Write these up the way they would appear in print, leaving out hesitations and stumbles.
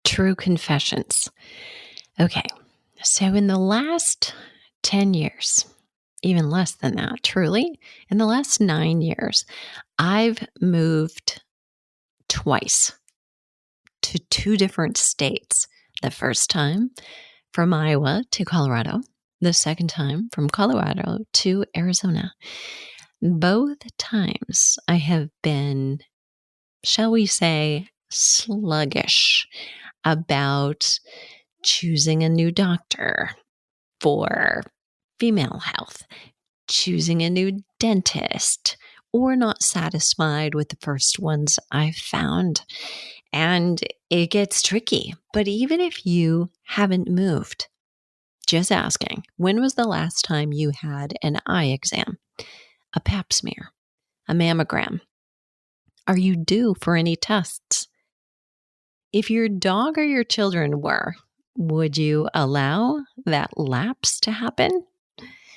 True confessions. Okay, so in the last 10 years, even less than that, truly, in the last 9 years, I've moved twice to 2 different states. The first time from Iowa to Colorado, the second time from Colorado to Arizona. Both times I have been, shall we say, sluggish about choosing a new doctor for female health, choosing a new dentist, or not satisfied with the first ones I've found. And it gets tricky. But even if you haven't moved, just asking, when was the last time you had an eye exam, a pap smear, a mammogram? Are you due for any tests? If your dog or your children were, would you allow that lapse to happen?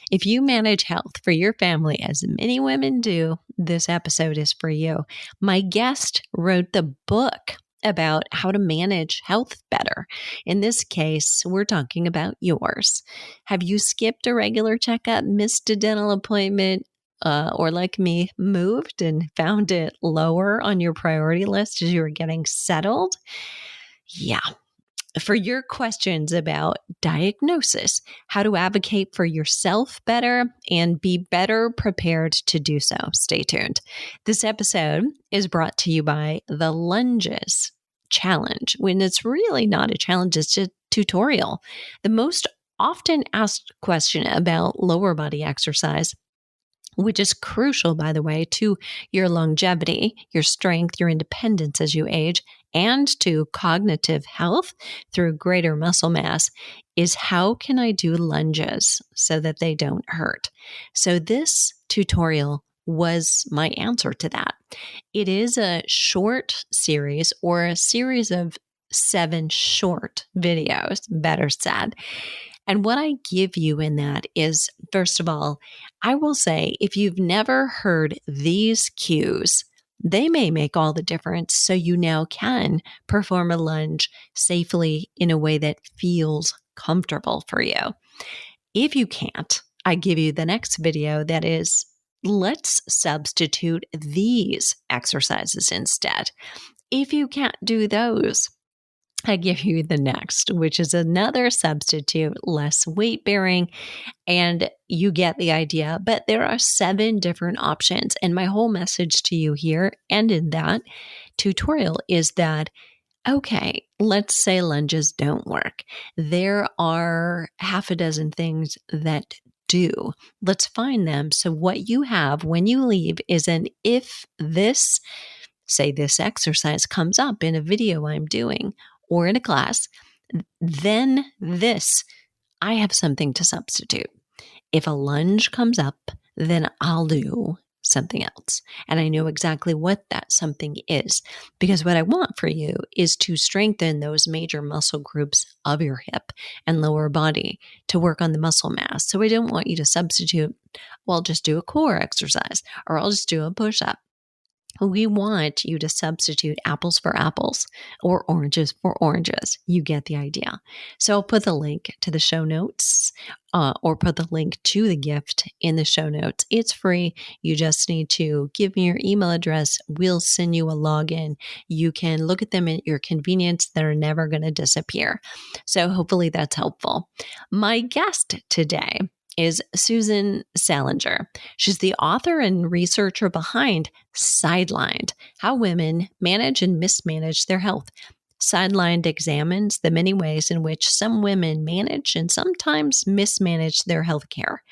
If you manage health for your family, as many women do, this episode is for you. My guest wrote the book about how to manage health better. In this case, we're talking about yours. Have you skipped a regular checkup, missed a dental appointment, or like me, moved and found it lower on your priority list as you were getting settled? Yeah. For your questions about diagnosis, how to advocate for yourself better, and be better prepared to do so, stay tuned. This episode is brought to you by the Lunges Challenge, when it's really not a challenge, it's a tutorial. The most often asked question about lower body exercise, which is crucial, by the way, to your longevity, your strength, your independence as you age, and to cognitive health through greater muscle mass, is how can I do lunges so that they don't hurt? So this tutorial was my answer to that. It is a short series, or a series of 7 short videos, better said. And what I give you in that is, first of all, I will say, if you've never heard these cues, they may make all the difference so you now can perform a lunge safely in a way that feels comfortable for you. If you can't, I give you the next video that is, let's substitute these exercises instead. If you can't do those, I give you the next, which is another substitute, less weight bearing, and you get the idea. But there are 7 different options. And my whole message to you here and in that tutorial is that, okay, let's say lunges don't work. There are half a dozen things that do. Let's find them. So what you have when you leave is an if this, say this exercise comes up in a video I'm doing, or in a class, then this, I have something to substitute. If a lunge comes up, then I'll do something else. And I know exactly what that something is, because what I want for you is to strengthen those major muscle groups of your hip and lower body to work on the muscle mass. So I don't want you to substitute, well, I'll just do a core exercise, or I'll just do a push-up. We want you to substitute apples for apples, or oranges for oranges. You get the idea. So I'll put the link to the show notes, or put the link to the gift in the show notes. It's free. You just need to give me your email address. We'll send you a login. You can look at them at your convenience. They're never going to disappear. So hopefully that's helpful. My guest today is Susan Salinger. She's the author and researcher behind Sidelined, How Women Manage and Mismanage Their Health. Sidelined examines the many ways in which some women manage and sometimes mismanage their health care.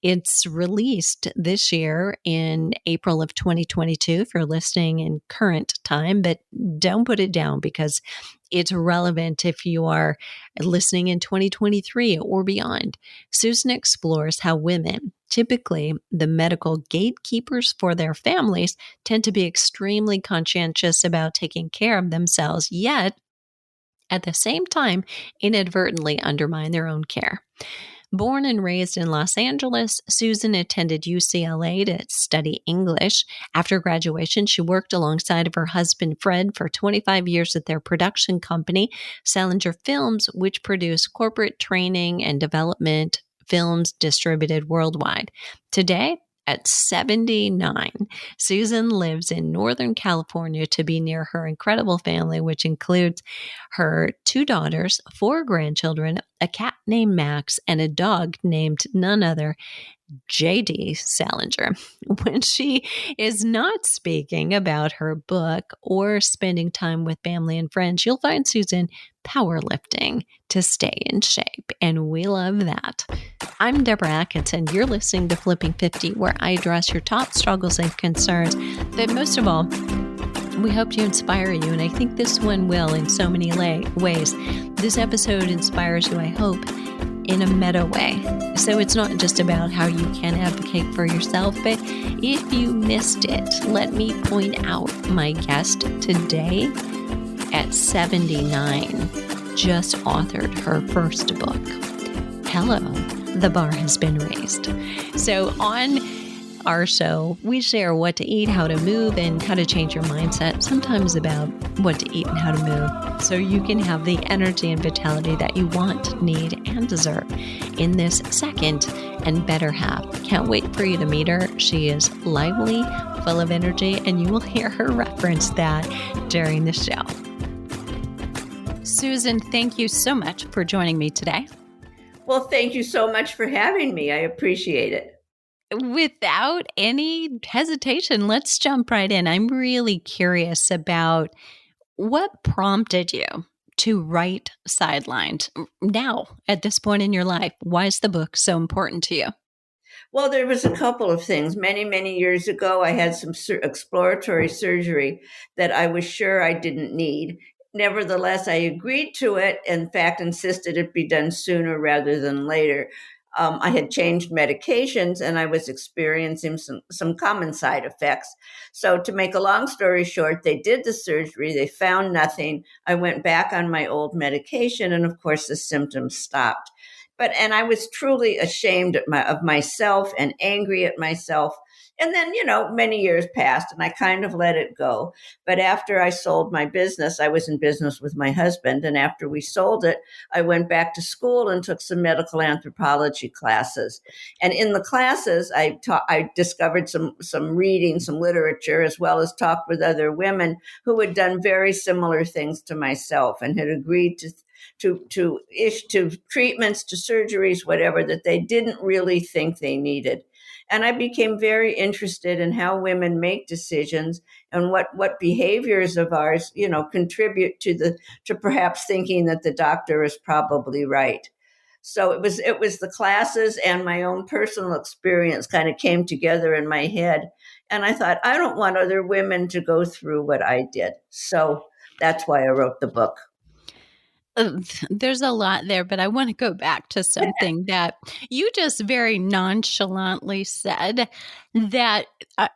It's released this year in April of 2022 if you're listening in current time, but don't put it down because it's relevant if you are listening in 2023 or beyond. Susan explores how women, typically the medical gatekeepers for their families, tend to be extremely conscientious about taking care of themselves, yet at the same time inadvertently undermine their own care. Born and raised in Los Angeles, Susan attended UCLA to study English. After graduation, she worked alongside of her husband, Fred, for 25 years at their production company, Salinger Films, which produced corporate training and development films distributed worldwide. Today, at 79, Susan lives in Northern California to be near her incredible family, which includes her 2 daughters, 4 grandchildren, a cat named Max, and a dog named none other J.D. Salinger. When she is not speaking about her book or spending time with family and friends, you'll find Susan powerlifting to stay in shape, and we love that. I'm Deborah Atkinson. You're listening to Flipping 50, where I address your top struggles and concerns, but most of all, we hope to inspire you, and I think this one will in so many ways. This episode inspires you, I hope, in a meta way. So it's not just about how you can advocate for yourself, but if you missed it, let me point out my guest today at 79 just authored her first book. Hello, the bar has been raised. So on our show, we share what to eat, how to move, and how to change your mindset, sometimes about what to eat and how to move, so you can have the energy and vitality that you want, need, and deserve in this second and better half. Can't wait for you to meet her. She is lively, full of energy, and you will hear her reference that during the show. Susan, thank you so much for joining me today. Well, thank you so much for having me. I appreciate it. Without any hesitation, let's jump right in. I'm really curious about what prompted you to write Sidelined now at this point in your life. Why is the book so important to you? Well, there was a couple of things. Many years ago, I had some exploratory surgery that I was sure I didn't need. Nevertheless, I agreed to it. In fact, insisted it be done sooner rather than later. I had changed medications and I was experiencing some common side effects. So to make a long story short, they did the surgery. They found nothing. I went back on my old medication. And of course, the symptoms stopped. And I was truly ashamed of myself and angry at myself. And then, many years passed and I kind of let it go. But after I sold my business, I was in business with my husband. And after we sold it, I went back to school and took some medical anthropology classes. And in the classes, I discovered some reading, some literature, as well as talked with other women who had done very similar things to myself and had agreed to treatments, to surgeries, whatever, that they didn't really think they needed. And I became very interested in how women make decisions and what behaviors of ours, contribute to perhaps thinking that the doctor is probably right. So it was the classes and my own personal experience kind of came together in my head. And I thought, I don't want other women to go through what I did. So that's why I wrote the book. There's a lot there, but I want to go back to something that you just very nonchalantly said that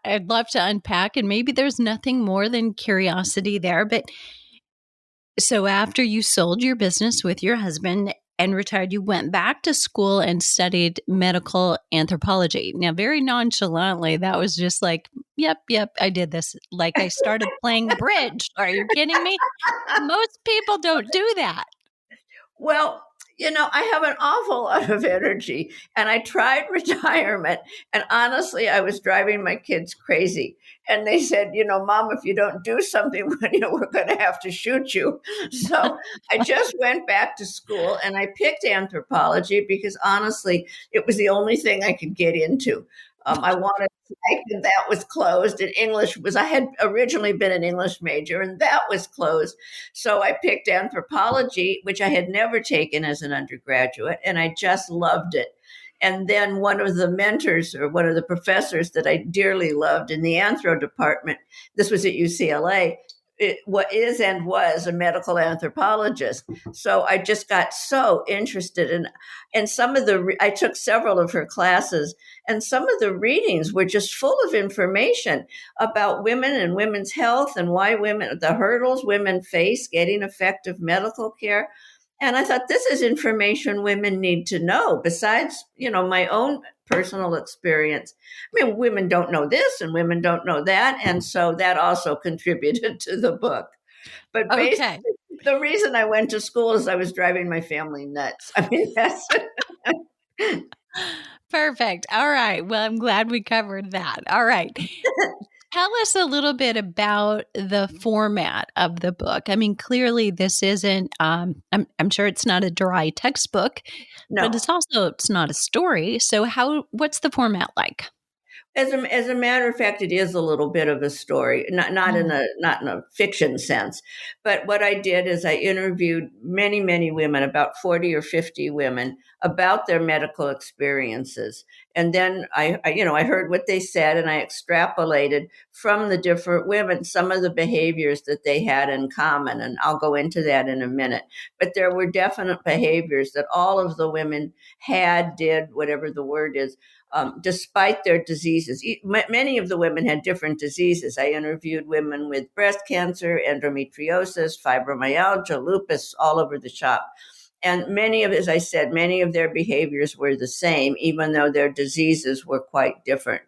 I'd love to unpack, and maybe there's nothing more than curiosity there. But so after you sold your business with your husband and retired, you went back to school and studied medical anthropology. Now, very nonchalantly, that was just like, yep, I did this. Like I started playing bridge. Are you kidding me? Most people don't do that. Well, I have an awful lot of energy and I tried retirement. And honestly, I was driving my kids crazy. And they said, Mom, if you don't do something, we're going to have to shoot you. So I just went back to school and I picked anthropology because honestly, it was the only thing I could get into. I wanted and that was closed, and I had originally been an English major and that was closed. So I picked anthropology, which I had never taken as an undergraduate, and I just loved it. And then one of the mentors or one of the professors that I dearly loved in the anthro department, this was at UCLA, was a medical anthropologist. So I just got so interested and I took several of her classes, and some of the readings were just full of information about women and women's health and why the hurdles women face getting effective medical care. And I thought, this is information women need to know besides, my own personal experience. I mean, women don't know this and women don't know that. And so that also contributed to the book. But basically, Okay. the reason I went to school is I was driving my family nuts. I mean, that's Perfect. All right. Well, I'm glad we covered that. All right. Tell us a little bit about the format of the book. I mean, clearly this isn't I'm sure it's not a dry textbook, but no. it's not a story. So what's the format like? As a matter of fact, it is a little bit of a story, not in Mm. a fiction sense. But what I did is I interviewed many women, about 40 or 50 women, about their medical experiences, and then I heard what they said, and I extrapolated from the different women some of the behaviors that they had in common, and I'll go into that in a minute. But there were definite behaviors that all of the women did, whatever the word is, despite their diseases. Many of the women had different diseases. I interviewed women with breast cancer, endometriosis, fibromyalgia, lupus, all over the shop. And as I said, many of their behaviors were the same, even though their diseases were quite different.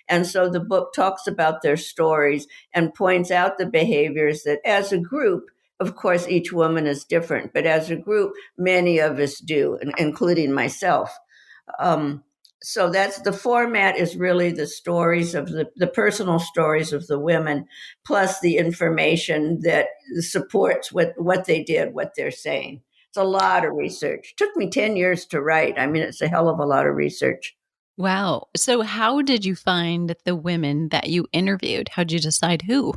And so the book talks about their stories and points out the behaviors that, as a group, of course, each woman is different, but as a group, many of us do, including myself. Um, so that's the format, is really the stories of the personal stories of the women, plus the information that supports what they did, what they're saying. It's a lot of research. It took me 10 years to write. I mean, it's a hell of a lot of research. Wow. So how did you find the women that you interviewed? How'd you decide who?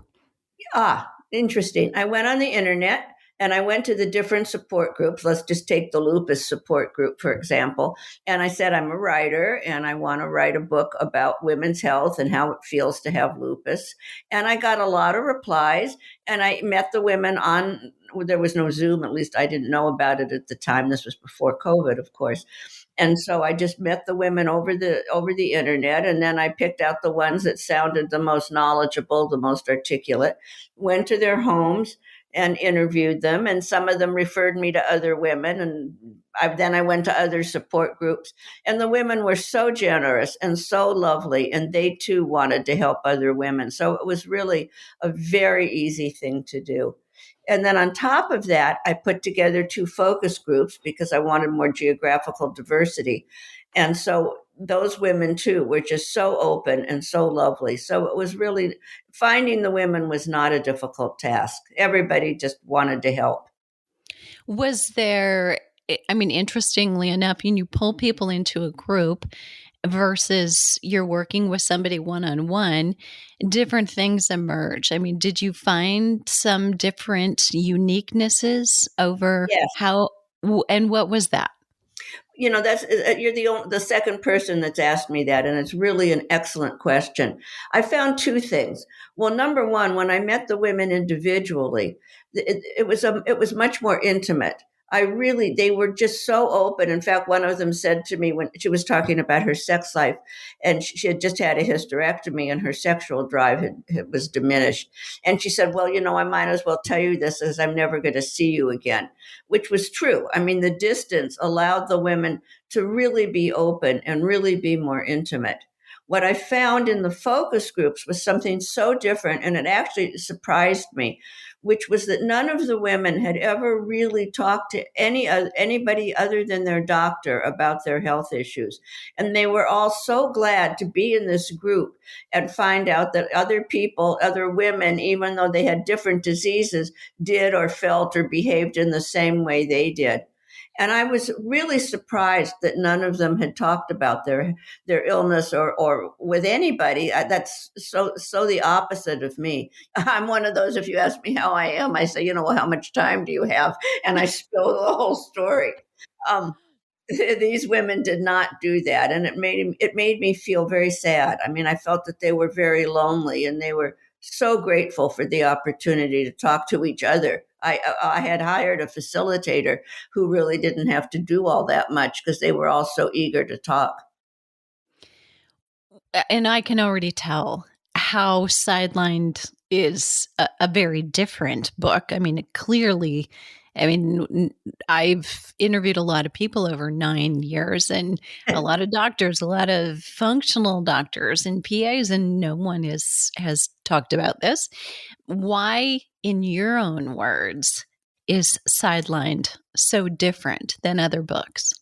Interesting. I went on the internet and I went to the different support groups. Let's just take the lupus support group, for example. And I said, I'm a writer and I want to write a book about women's health and how it feels to have lupus. And I got a lot of replies, and I met the women there was no Zoom, at least I didn't know about it at the time. This was before COVID, of course. And so I just met the women over the internet, and then I picked out the ones that sounded the most knowledgeable, the most articulate, went to their homes and interviewed them, and some of them referred me to other women, and then I went to other support groups, and the women were so generous and so lovely, and they too wanted to help other women. So it was really a very easy thing to do. And then on top of that, I put together two focus groups because I wanted more geographical diversity. And so those women too were just so open and so lovely. So it was really, finding the women was not a difficult task. Everybody just wanted to help. Was there, I mean, interestingly enough, you pull people into a group versus you're working with somebody one on one, different things emerge. I mean, did you find some different uniquenesses over Yes. and what was that? That's you're the second person that's asked me that, and it's really an excellent question. I found two things. Well, number one, when I met the women individually, it was much more intimate. They were just so open. In fact, one of them said to me, when she was talking about her sex life, and she had just had a hysterectomy and her sexual drive was diminished, and she said, well, I might as well tell you this, as I'm never going to see you again, which was true. I mean, the distance allowed the women to really be open and really be more intimate. What I found in the focus groups was something so different, and it actually surprised me, which was that none of the women had ever really talked to anybody other than their doctor about their health issues. And they were all so glad to be in this group and find out that other people, other women, even though they had different diseases, did or felt or behaved in the same way they did. And I was really surprised that none of them had talked about their illness or with anybody. That's so the opposite of me. I'm one of those. If you ask me how I am, I say, well, how much time do you have? And I spill the whole story. Um, these women did not do that, and it made me feel very sad. I mean, I felt that they were very lonely, and they were so grateful for the opportunity to talk to each other. I had hired a facilitator who really didn't have to do all that much because they were all so eager to talk. And I can already tell how Sidelined is a very different book. I mean, it clearly I mean, I've interviewed a lot of people over 9 years, and a lot of doctors, a lot of functional doctors and PAs, and no one has talked about this. Why, in your own words, is Sidelined so different than other books?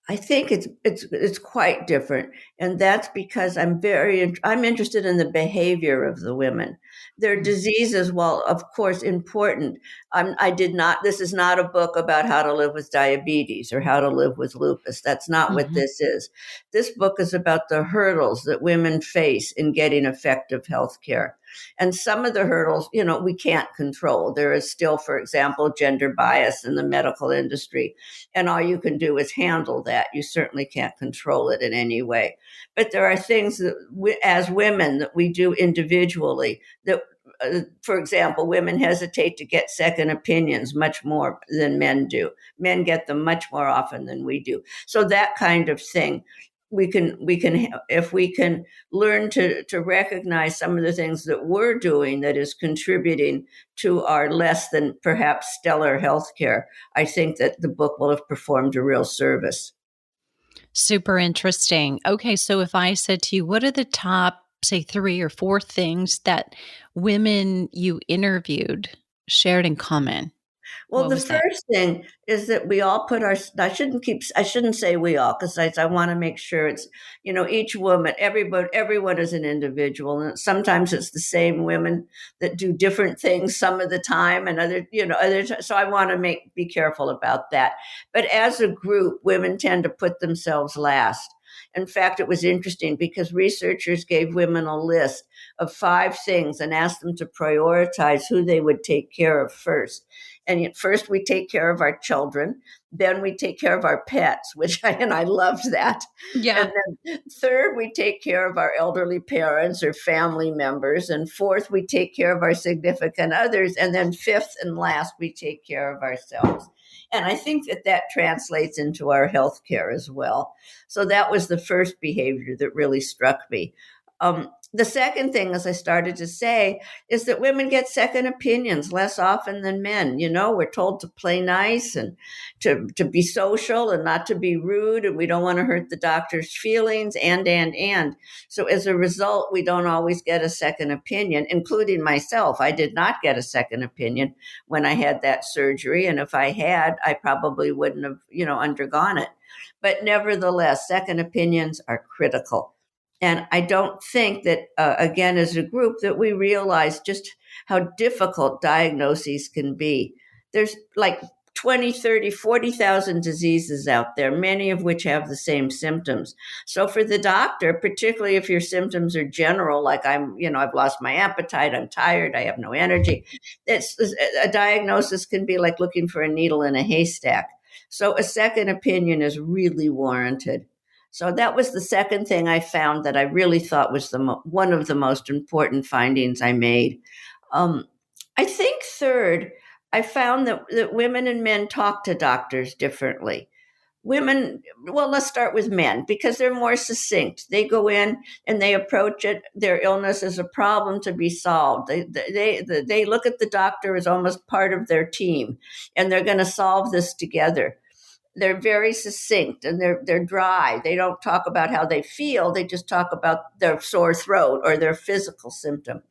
I think it's quite different, and that's because I'm interested in the behavior of the women. Their Mm. diseases, while of course important, I did not. This is not a book about how to live with diabetes or how to live with lupus. That's not what Mhm. this is. This book is about the hurdles that women face in getting effective health care. And some of the hurdles, we can't control. There is still, for example, gender bias in the medical industry, and all you can do is handle that. You certainly can't control it in any way. But there are things that as women that we do individually that for example, women hesitate to get second opinions much more than men do. Men get them much more often than we do. So that kind of thing, we can if we can learn to recognize some of the things that we're doing that is contributing to our less than perhaps stellar healthcare, I think that the book will have performed a real service. Super interesting. Okay, so if I said to you, what are the top, say, 3 or 4 things that women you interviewed shared in common? Well, What the was that? first thing is that we all put our, I shouldn't say we all, because I want to make sure it's, each woman, everyone is an individual. And sometimes it's the same women that do different things some of the time and so I want to be careful about that. But as a group, women tend to put themselves last. In fact, it was interesting because researchers gave women a list of 5 things and asked them to prioritize who they would take care of first. And first, we take care of our children. Then we take care of our pets, and I loved that. Yeah. And then third, we take care of our elderly parents or family members. And fourth, we take care of our significant others. And then fifth and last, we take care of ourselves. And I think that translates into our health care as well. So that was the first behavior that really struck me. The second thing, as I started to say, is that women get second opinions less often than men. We're told to play nice and to be social and not to be rude, and we don't want to hurt the doctor's feelings, and. So as a result, we don't always get a second opinion, including myself. I did not get a second opinion when I had that surgery, and if I had, I probably wouldn't have, undergone it. But nevertheless, second opinions are critical. And I don't think that, again, as a group, that we realize just how difficult diagnoses can be. There's like 20, 30, 40,000 diseases out there, many of which have the same symptoms. So for the doctor, particularly if your symptoms are general, like I've lost my appetite, I'm tired, I have no energy, a diagnosis can be like looking for a needle in a haystack. So a second opinion is really warranted. So that was the second thing I found that I really thought was one of the most important findings I made. Um, I think third, I found that women and men talk to doctors differently. Women, well, let's start with men because they're more succinct. They go in and they approach their illness as a problem to be solved. They look at the doctor as almost part of their team, and they're going to solve this together. They're very succinct and they're dry. They don't talk about how they feel. They just talk about their sore throat or their physical symptom.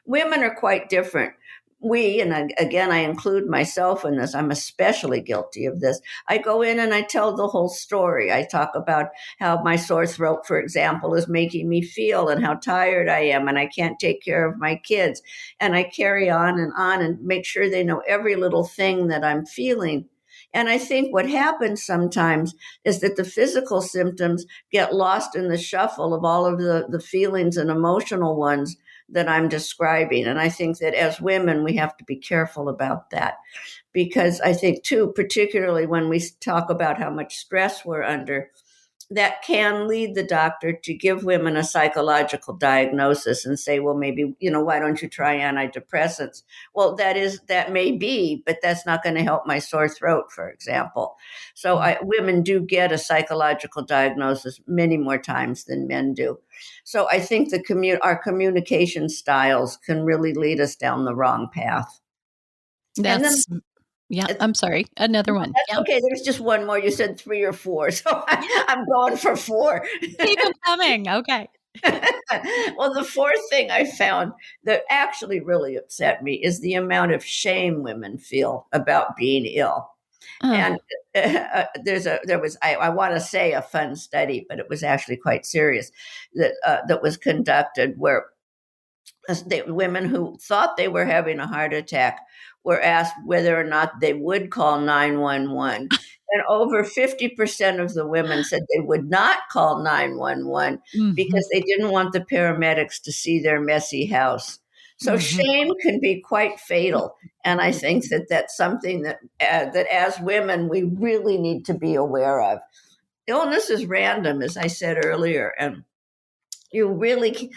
Women are quite different. Again, I include myself in this. I'm especially guilty of this. I go in and I tell the whole story. I talk about how my sore throat, for example, is making me feel and how tired I am and I can't take care of my kids. And I carry on and make sure they know every little thing that I'm feeling. And I think what happens sometimes is that the physical symptoms get lost in the shuffle of all of the feelings and emotional ones that I'm describing. And I think that as women, we have to be careful about that because I think, too, particularly when we talk about how much stress we're under, that can lead the doctor to give women a psychological diagnosis and say, well, maybe, why don't you try antidepressants? Well, that may be, but that's not going to help my sore throat, for example. So women do get a psychological diagnosis many more times than men do. So I think our communication styles can really lead us down the wrong path. And then That's Yeah. It's, I'm sorry. Another one. that's Yeah. okay. There's just one more. You said 3 or 4, so Yeah. I'm going for 4. Keep them coming. Okay. Well, the fourth thing I found that actually really upset me is the amount of shame women feel about being ill. Uh, And there was I want to say a fun study, but it was actually quite serious that was conducted where women who thought they were having a heart attack were asked whether or not they would call 911. And over 50% of the women said they would not call 911 mhm, because they didn't want the paramedics to see their messy house. So mhm. shame can be quite fatal. And I think that that's something that as women, we really need to be aware of. Illness is random, as I said earlier. And you really,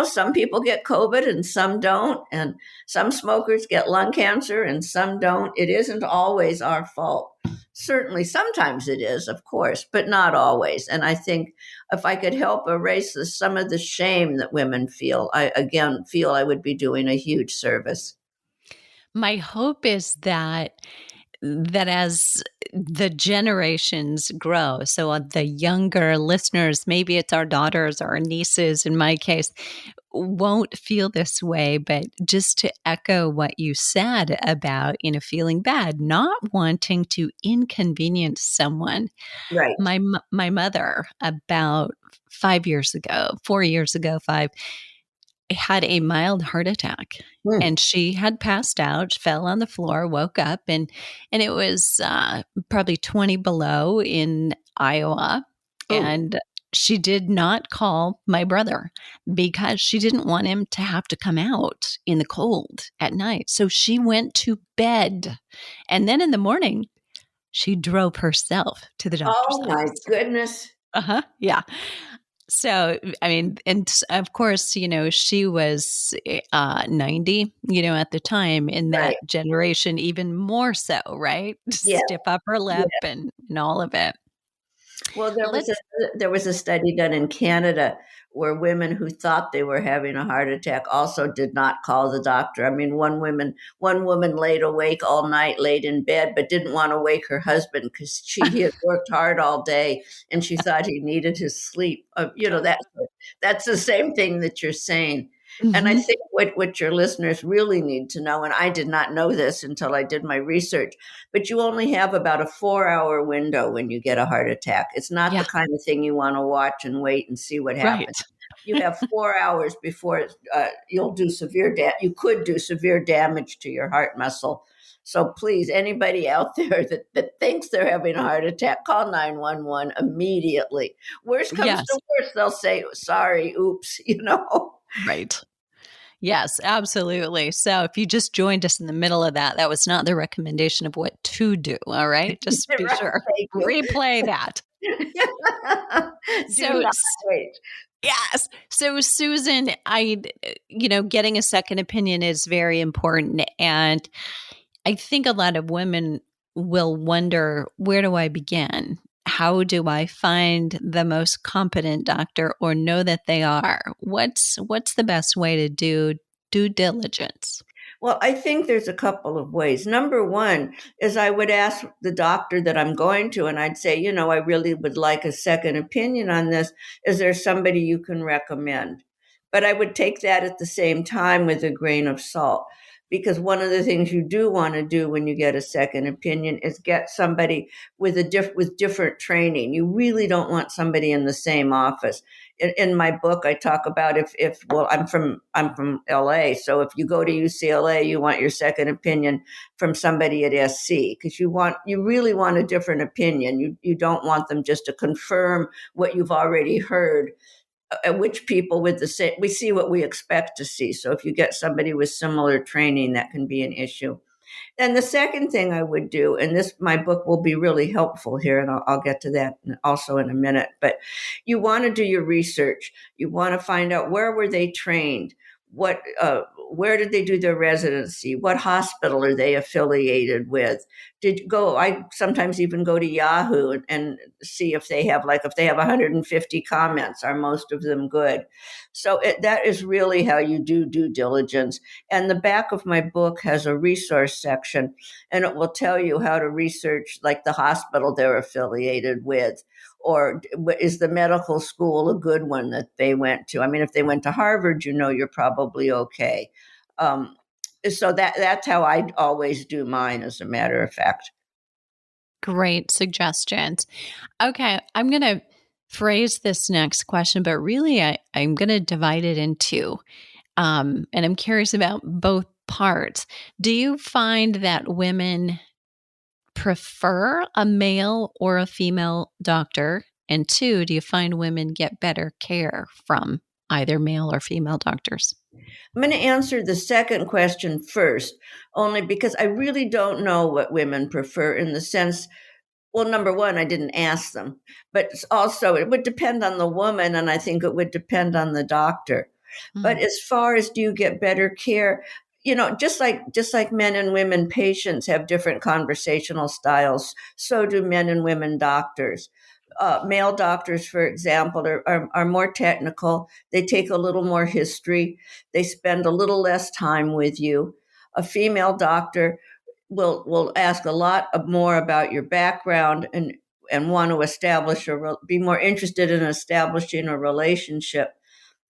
some people get COVID and some don't, and some smokers get lung cancer and some don't. It isn't always our fault. Certainly sometimes it is, of course, but not always. And I think if I could help erase some of the shame that women feel, I again feel I would be doing a huge service. My hope is that as the generations grow, so the younger listeners, maybe it's our daughters or our nieces in my case, won't feel this way. But just to echo what you said about, feeling bad, not wanting to inconvenience someone. Right. My mother, about 5 years ago, 4 years ago, 5, had a mild heart attack, Hmm. and she had passed out, fell on the floor, woke up, and it was probably 20 below in Iowa, Oh, and she did not call my brother because she didn't want him to have to come out in the cold at night. So she went to bed, and then in the morning she drove herself to the doctor's oh my office. goodness. Uh-huh. Yeah. So, I mean, and of course, she was 90, at the time in Right. that generation, even more so, right? Yeah. Stiff upper lip and all of it. Well, Let's, there was a study done in Canada where women who thought they were having a heart attack also did not call the doctor. I mean, one woman laid awake all night, laid in bed, but didn't want to wake her husband because he had worked hard all day and she thought he needed his sleep. That's the same thing that you're saying. And I Mhm. think what your listeners really need to know, and I did not know this until I did my research, but you only have about a 4 hour window when you get a heart attack. It's not the Yeah, kind of thing you want to watch and wait and see what right. happens. You have 4 hours before you could do severe damage to your heart muscle. So please, anybody out there that thinks they're having a heart attack, call 911 immediately. Worst comes Yes, to worst, they'll say, sorry, oops, right. Yes, absolutely. So if you just joined us in the middle of that, that was not the recommendation of what to do. All right. Just be Right, sure. thank you. Replay that. Do So, not wait. yes. So, Susan, getting a second opinion is very important. And I think a lot of women will wonder, where do I begin? How do I find the most competent doctor or know that they are? What's the best way to do due diligence? Well, I think there's a couple of ways. Number one is I would ask the doctor that I'm going to, and I'd say, I really would like a second opinion on this. Is there somebody you can recommend? But I would take that at the same time with a grain of salt. Because one of the things you do want to do when you get a second opinion is get somebody with different training. You really don't want somebody in the same office. In my book, I talk about if well, I'm from LA, so if you go to UCLA, you want your second opinion from somebody at SC because you really want a different opinion. You don't want them just to confirm what you've already heard. Which people with the same, we see what we expect to see. So if you get somebody with similar training, that can be an issue. And the second thing I would do, and my book will be really helpful here, and I'll get to that also in a minute, but you want to do your research. You want to find out where were they trained? where did they do their residency? What hospital are they affiliated with? I sometimes even go to Yahoo and see if they have, like, if they have 150 comments, are most of them good? So that is really how you do due diligence. And the back of my book has a resource section, and it will tell you how to research, like, the hospital they're affiliated with, or is the medical school a good one that they went to? I mean, if they went to Harvard, you're probably okay. Um, so that's how I always do mine, as a matter of fact. Great suggestions. Okay, I'm going to phrase this next question, but really I'm going to divide it in two. And I'm curious about both parts. Do you find that women prefer a male or a female doctor? And two, do you find women get better care from either male or female doctors? I'm going to answer the second question first, only because I really don't know what women prefer, in the sense, well, number one, I didn't ask them, but also it would depend on the woman, and I think it would depend on the doctor. But Mm. as far as, do you get better care? Just like men and women patients have different conversational styles, so do men and women doctors. Male doctors, for example, are more technical. They take a little more history. They spend a little less time with you. A female doctor will ask a lot more about your background, and want to be more interested in establishing a relationship.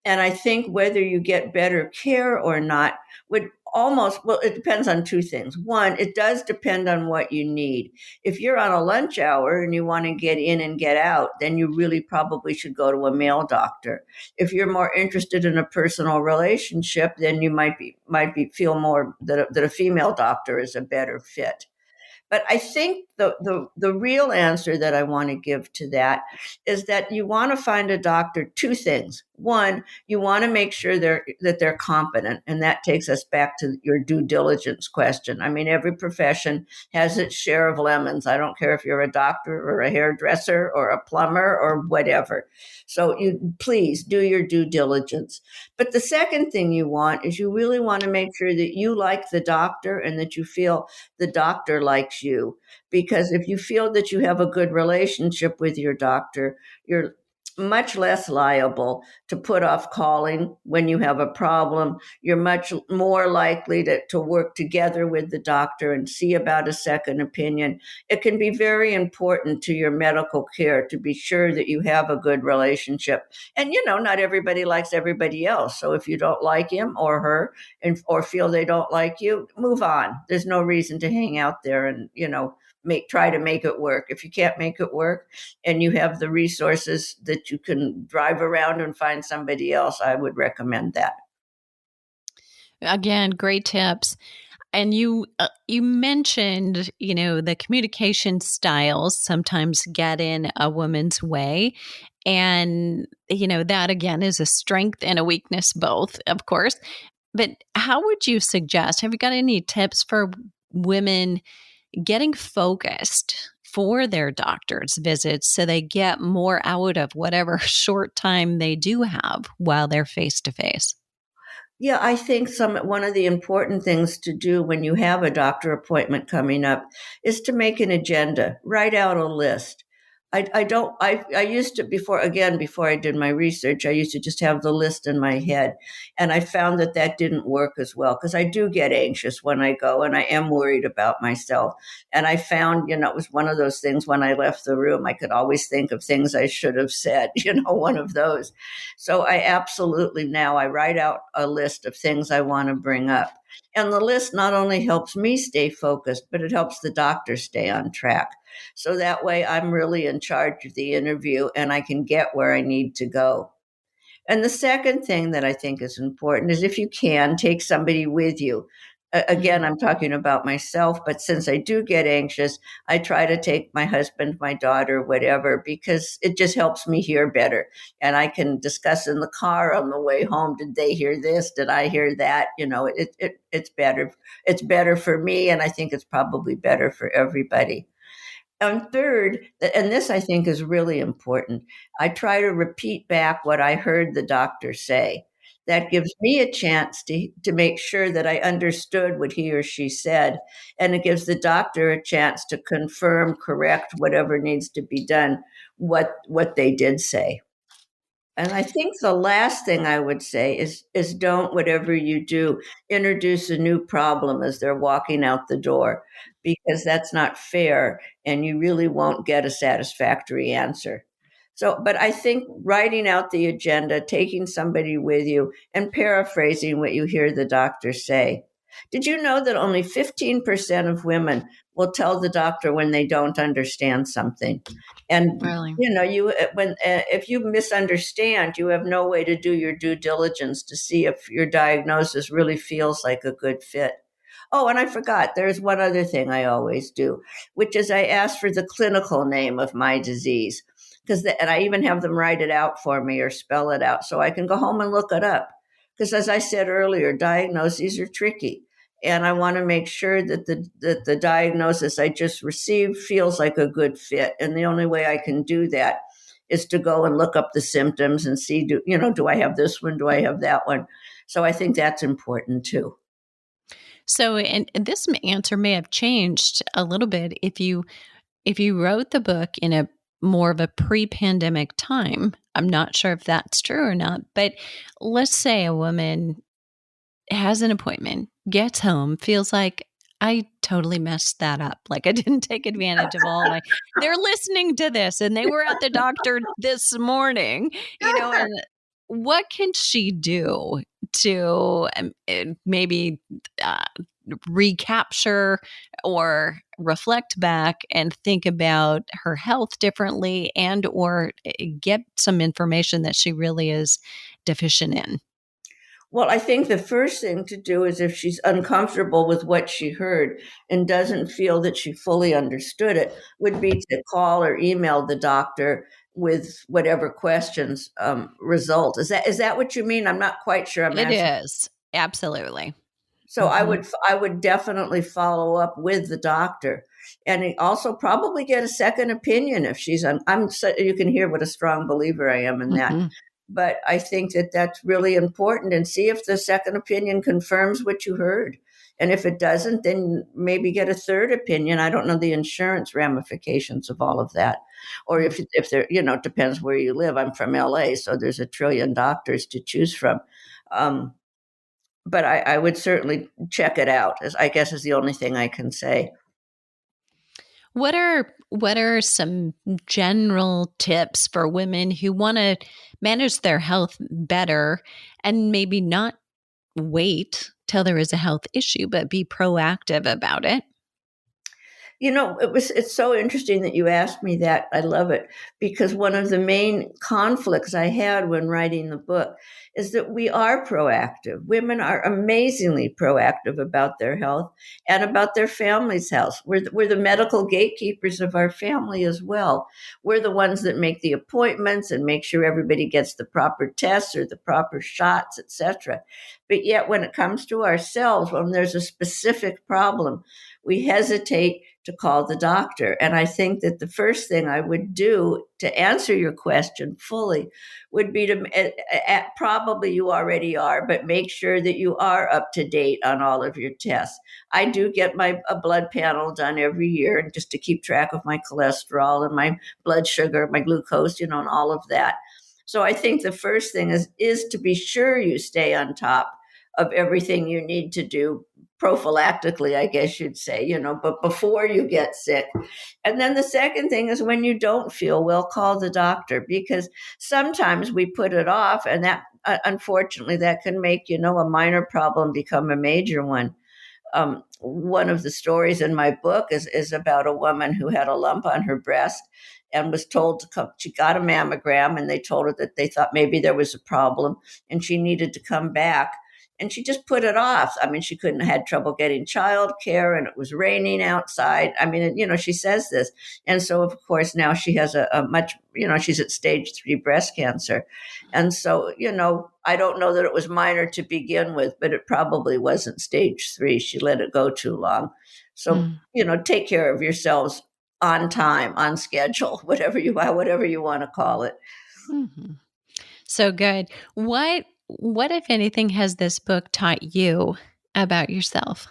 And I think whether you get better care or not would almost, well, it depends on two things. One, it does depend on what you need. If you're on a lunch hour and you want to get in and get out, then you really probably should go to a male doctor. If you're more interested in a personal relationship, then you might be feel more that a female doctor is a better fit. But I think the real answer that I want to give to that is that you want to find a doctor, two things. One, you want to make sure they're competent, and that takes us back to your due diligence question. I mean, every profession has its share of lemons. I don't care if you're a doctor or a hairdresser or a plumber or whatever. So you please do your due diligence. But the second thing you want is, you really want to make sure that you like the doctor and that you feel the doctor likes you. Because if you feel that you have a good relationship with your doctor, you're much less liable to put off calling when you have a problem. You're much more likely to work together with the doctor and see about a second opinion. It can be very important to your medical care to be sure that you have a good relationship. And, not everybody likes everybody else. So if you don't like him or her, or feel they don't like you, move on. There's no reason to hang out there and, try to make it work. If you can't make it work and you have the resources that you can drive around and find somebody else, I would recommend that. Again, great tips. And you mentioned, the communication styles sometimes get in a woman's way. And, that again is a strength and a weakness, both, of course. But how would you suggest, have you got any tips for women getting focused for their doctor's visits so they get more out of whatever short time they do have while they're face to face? Yeah, I think one of the important things to do when you have a doctor appointment coming up is to make an agenda. Write out a list. I don't, I used to, before I did my research, I used to just have the list in my head. And I found that didn't work as well, because I do get anxious when I go and I am worried about myself. And I found, it was one of those things, when I left the room, I could always think of things I should have said, one of those. So I write out a list of things I want to bring up. And the list not only helps me stay focused, but it helps the doctor stay on track. So that way I'm really in charge of the interview and I can get where I need to go. And the second thing that I think is important is, if you can, take somebody with you. Again, Mhm. I'm talking about myself, but since I do get anxious, I try to take my husband, my daughter, whatever, because it just helps me hear better. And I can discuss in the car on the way home. Did they hear this? Did I hear that? It's better. It's better for me. And I think it's probably better for everybody. And third, and this I think is really important, I try to repeat back what I heard the doctor say. That gives me a chance to make sure that I understood what he or she said. And it gives the doctor a chance to confirm, correct whatever needs to be done, what they did say. And I think the last thing I would say is don't, whatever you do, introduce a new problem as they're walking out the door, because that's not fair and you really won't get a satisfactory answer. So, but I think writing out the agenda, taking somebody with you, and paraphrasing what you hear the doctor say. Did you know that only 15% of women will tell the doctor when they don't understand something? And Really? you when if you misunderstand, you have no way to do your due diligence to see if your diagnosis really feels like a good fit. Oh, and I forgot, there's one other thing I always do, which is I ask for the clinical name of my disease, and I even have them write it out for me or spell it out so I can go home and look it up. Because as I said earlier, diagnoses are tricky, and I want to make sure that the diagnosis I just received feels like a good fit. And the only way I can do that is to go and look up the symptoms and see, do I have this one? Do I have that one? So I think that's important too. So, and this answer may have changed a little bit if you wrote the book in a more of a pre-pandemic time. I'm not sure if that's true or not, but let's say a woman has an appointment, gets home, feels like I totally messed that up. Like I didn't take advantage of all my they're listening to this and they were at the doctor this morning, and what can she do to maybe uh, recapture or reflect back and think about her health differently and or get some information that she really is deficient in? Well, I think the first thing to do is, if she's uncomfortable with what she heard and doesn't feel that she fully understood it, would be to call or email the doctor with whatever questions result. Is that what you mean? I'm not quite sure I'm It answering. is. Absolutely. So I Mhm. would I would definitely follow up with the doctor, and also probably get a second opinion if she's on. You can hear what a strong believer I am in that. Mhm. But I think that that's really important, and see if the second opinion confirms what you heard. And if it doesn't, then maybe get a third opinion. I don't know the insurance ramifications of all of that. Or Mm. if there, it depends where you live. I'm from LA, so there's a trillion doctors to choose from. Um, but I would certainly check it out, as I guess is the only thing I can say. What are some general tips for women who want to manage their health better and maybe not wait till there is a health issue, but be proactive about it? It's so interesting that you asked me that. I love it, because one of the main conflicts I had when writing the book is that we are proactive. Women are amazingly proactive about their health and about their family's health. We're the medical gatekeepers of our family as well. We're the ones that make the appointments and make sure everybody gets the proper tests or the proper shots, etc. But yet, when it comes to ourselves, when there's a specific problem, we hesitate to call the doctor. And I think that the first thing I would do to answer your question fully would be probably you already are, but make sure that you are up to date on all of your tests. I do get a blood panel done every year, and just to keep track of my cholesterol and my blood sugar, my glucose, and all of that. So I think the first thing is to be sure you stay on top of everything you need to do prophylactically, I guess you'd say, but before you get sick. And then the second thing is, when you don't feel well, call the doctor, because sometimes we put it off, and that unfortunately that can make, a minor problem become a major one. One of the stories in my book is about a woman who had a lump on her breast and was told to come. She got a mammogram, and they told her that they thought maybe there was a problem and she needed to come back. And she just put it off. I mean, she couldn't had trouble getting childcare, and it was raining outside. I mean, she says this. And so, of course, now she has a much, she's at stage 3 breast cancer. And so, I don't know that it was minor to begin with, but it probably wasn't stage 3. She let it go too long. So, Mm. take care of yourselves on time, on schedule, whatever you want to call it. Mhm. So good. What What, if anything, has this book taught you about yourself?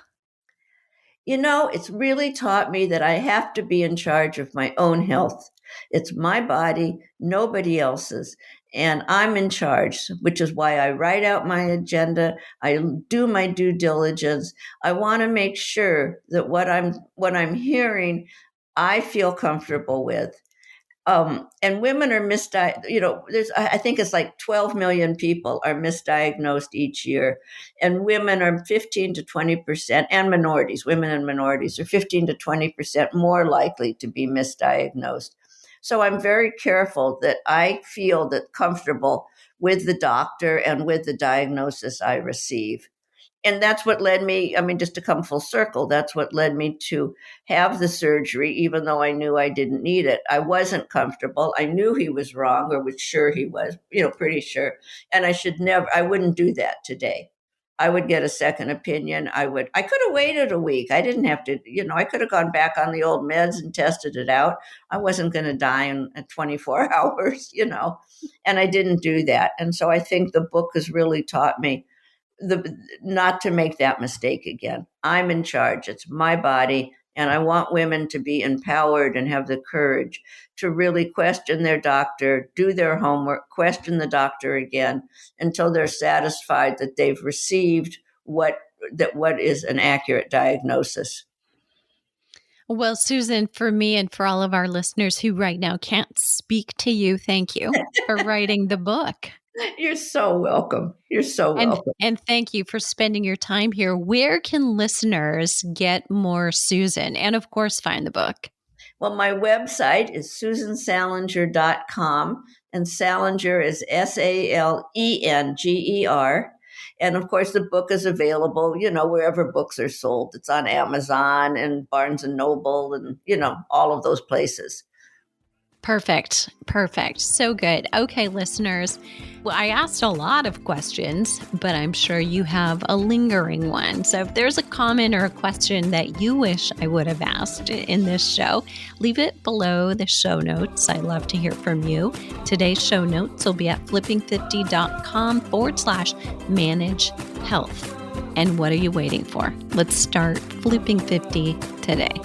It's really taught me that I have to be in charge of my own health. It's my body, nobody else's. And I'm in charge, which is why I write out my agenda. I do my due diligence. I want to make sure that what I'm hearing, I feel comfortable with. And women are misdiagnosed. I think it's like 12 million people are misdiagnosed each year, and women are 15 to 20%, and women and minorities are 15 to 20% more likely to be misdiagnosed. So I'm very careful that I feel that comfortable with the doctor and with the diagnosis I receive. And that's what led me, just to come full circle, that's what led me to have the surgery, even though I knew I didn't need it. I wasn't comfortable. I knew he was wrong, or was sure he was, pretty sure. And I wouldn't do that today. I would get a second opinion. I could have waited a week. I didn't have to, I could have gone back on the old meds and tested it out. I wasn't going to die in 24 hours, and I didn't do that. And so I think the book has really taught me not to make that mistake again. I'm in charge. It's my body. And I want women to be empowered and have the courage to really question their doctor, do their homework, question the doctor again until they're satisfied that they've received what is an accurate diagnosis. Well, Susan, for me and for all of our listeners who right now can't speak to you, thank you for writing the book. You're so welcome. You're so welcome. And thank you for spending your time here. Where can listeners get more Susan and, of course, find the book? Well, my website is susansalinger.com, and Salinger is Salenger. And of course, the book is available, wherever books are sold. It's on Amazon and Barnes and Noble and, all of those places. Perfect. So good. Okay, listeners. Well, I asked a lot of questions, but I'm sure you have a lingering one. So if there's a comment or a question that you wish I would have asked in this show, leave it below the show notes. I'd love to hear from you. Today's show notes will be at flipping50.com/manage health. And what are you waiting for? Let's start flipping 50 today.